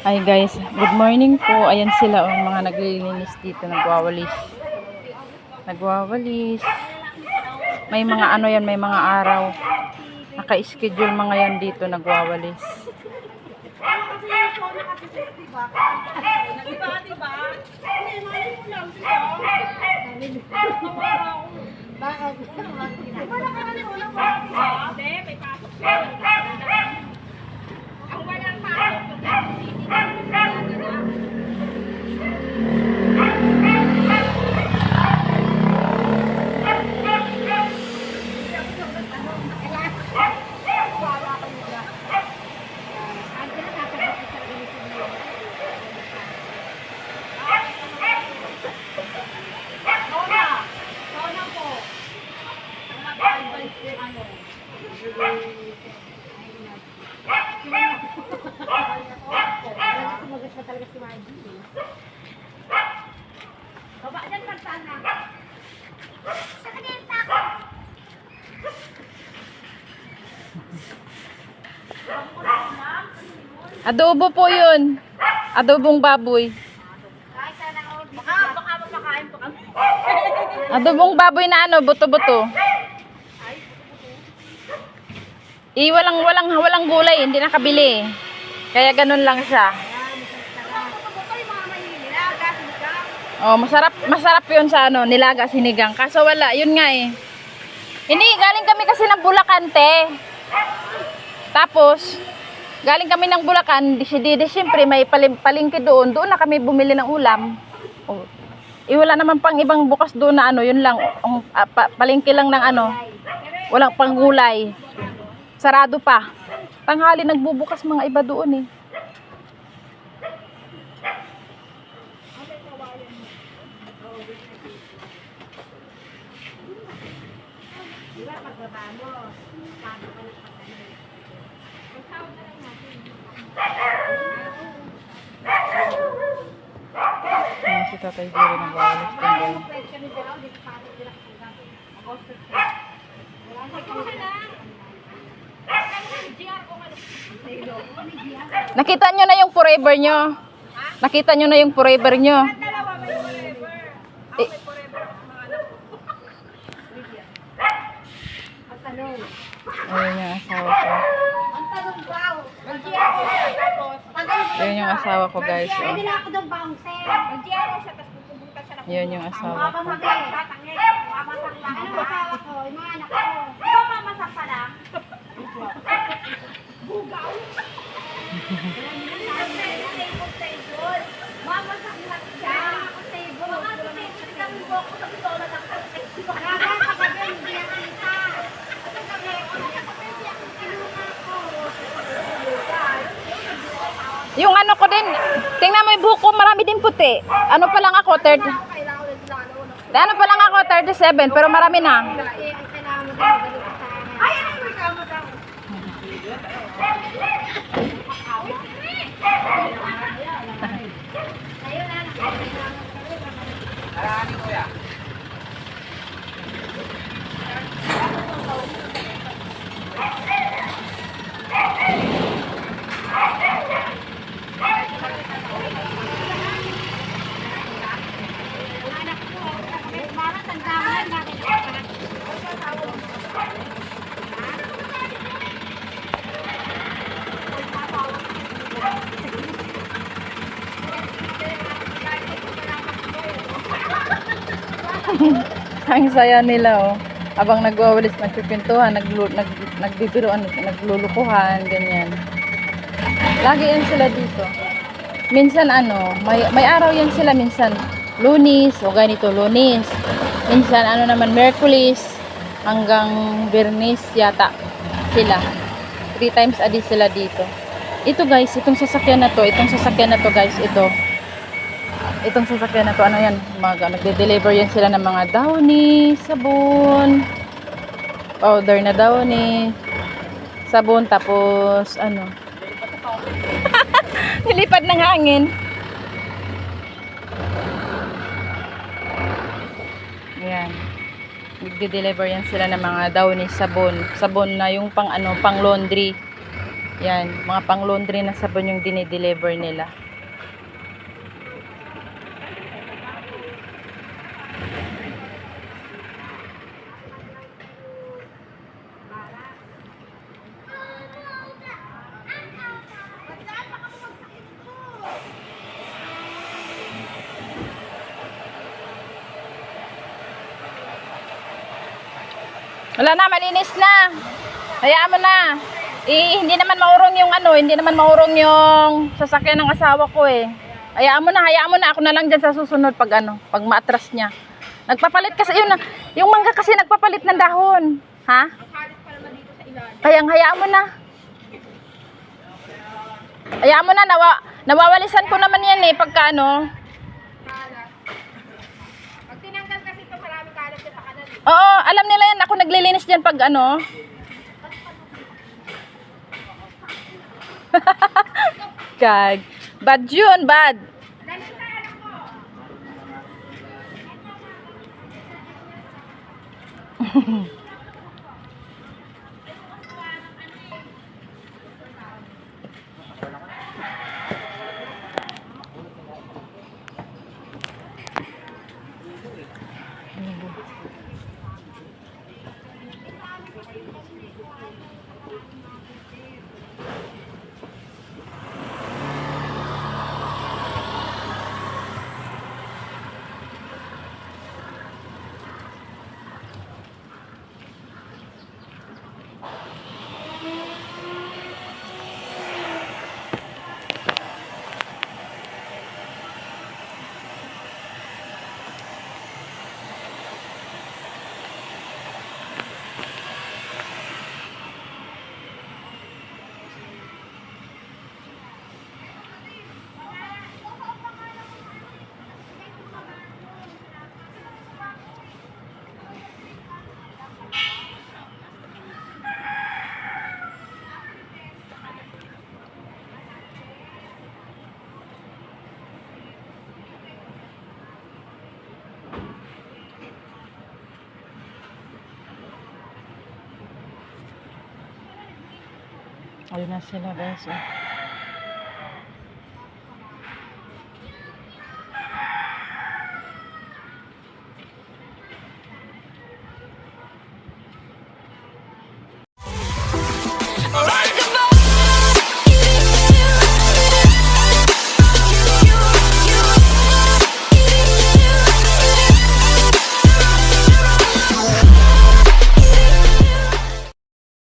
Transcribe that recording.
Hi guys, good morning po. Ayan sila mga naglilinis dito, nagwawalis. Nagwawalis. May mga ano yan, may mga araw. Naka-schedule mga yan dito, nagwawalis. Adobo po yun. Adobong baboy. Adobong baboy na ano, buto-buto. Walang gulay, hindi nakabili. Kaya ganun lang siya. Oh, masarap 'yun sa ano, nilaga sinigang. Kaso wala, 'yun nga eh. Hindi galing kami kasi ng Bulacan, te. Tapos galing kami ng Bulacan, siyempre may palengke doon. Doon na kami bumili ng ulam. Oh. Wala naman pang ibang bukas doon na ano, 'yun lang. Palengke lang ng ano. Walang panggulay. Sarado pa. Tanghali nagbubukas mga iba doon eh. Si Tatay Jerry nagwawalis din. Nakita nyo na yung forever nyo. Nakita nyo na yung forever nyo. Ayun yung asawa ko. Ayun yung asawa ko guys. Oh. Ayun yung asawa ko. Yung ano ko din, tingnan mo yung buhok ko, marami din puti. Ano pa lang ako, 37, pero marami na. Ang saya nila oh. Abang nagwawalis, nagpipintuhan, nagbibiruan, naglulukuhan, ganyan. Lagi yan sila dito. Minsan ano, may araw yan sila, minsan Lunes, o ganito Lunes. Minsan ano naman Merkulis hanggang Biyernes yata sila. 3 times a day sila dito. Ito guys, itong sasakyan na to guys, itong sasakyan na to, ano yan, nagde-deliver yan sila ng mga downy, sabon, powder na downy, sabon, tapos ano, nilipad ng hangin. Ayan, nagde-deliver yan sila ng mga downy, sabon na yung pang ano, pang laundry, Yan, mga pang laundry na sabon yung dinideliver nila. Wala na, malinis na. Hayaan mo na. Hindi naman maurong yung hindi naman maurong yung sasakyan ng asawa ko eh. Hayaan mo na. Ako na lang dyan sa susunod pag pag maatras niya. Nagpapalit kasi yung mangga kasi nagpapalit ng dahon. Ha? Kaya hayaan mo na. Hayaan mo na, nawawalisan ko naman yan eh pagka Pag tinanggal kasi ito, maraming kalat sa kanan. Oo, alam nila yan. Ako naglilinis dyan pag Kag. Bad yun, bad. Ayun na sila guys.